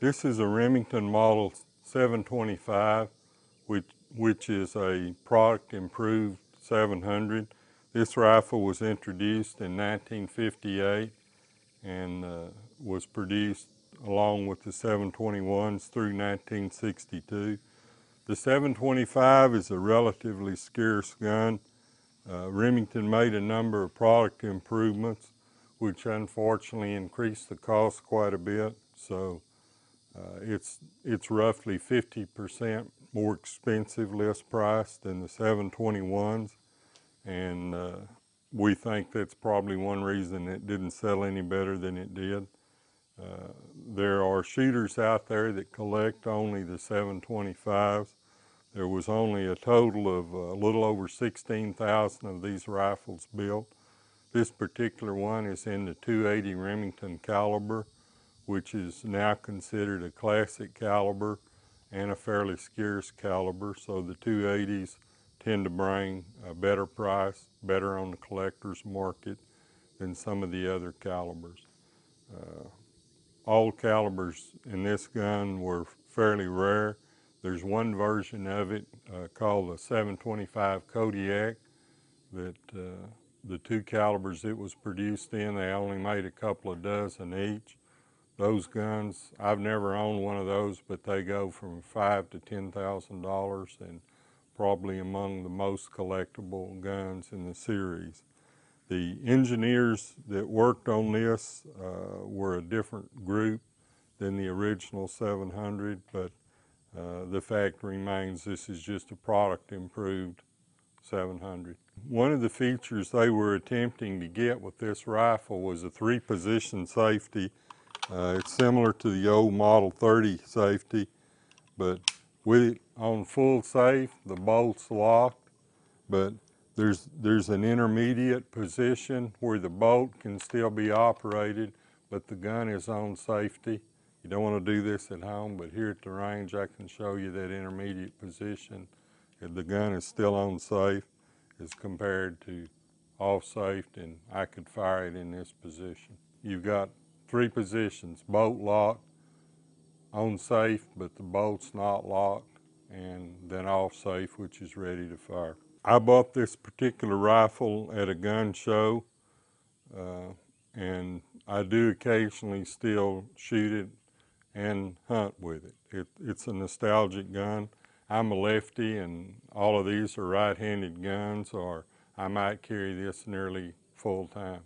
This is a Remington Model 725, which is a product improved 700. This rifle was introduced in 1958 and was produced along with the 721s through 1962. The 725 is a relatively scarce gun. Remington made a number of product improvements, which unfortunately increased the cost quite a bit. So it's roughly 50% more expensive, less priced than the 721s, and we think that's probably one reason it didn't sell any better than it did. There are shooters out there that collect only the 725s. There was only a total of a little over 16,000 of these rifles built. This particular one is in the 280 Remington caliber, which is now considered a classic caliber and a fairly scarce caliber. So the 280s tend to bring a better price, better on the collector's market than some of the other calibers. All calibers in this gun were fairly rare. There's one version of it called the 725 Kodiak that the two calibers it was produced in, they only made a couple of dozen each. Those guns, I've never owned one of those, but they go from $5,000 to $10,000 and probably among the most collectible guns in the series. The engineers that worked on this were a different group than the original 700, but the fact remains this is just a product improved 700. One of the features they were attempting to get with this rifle was a 3-position safety. It's similar to the old Model 30 safety, but with it on full safe, the bolt's locked, but there's an intermediate position where the bolt can still be operated, but the gun is on safety. You don't want to do this at home, but here at the range I can show you that intermediate position. The gun is still on safe as compared to off safe, and I could fire it in this position. You've got 3 positions: bolt locked, on safe, but the bolt's not locked, and then off safe, which is ready to fire. I bought this particular rifle at a gun show, and I do occasionally still shoot it and hunt with it. It's a nostalgic gun. I'm a lefty, and all of these are right-handed guns, or I might carry this nearly full time.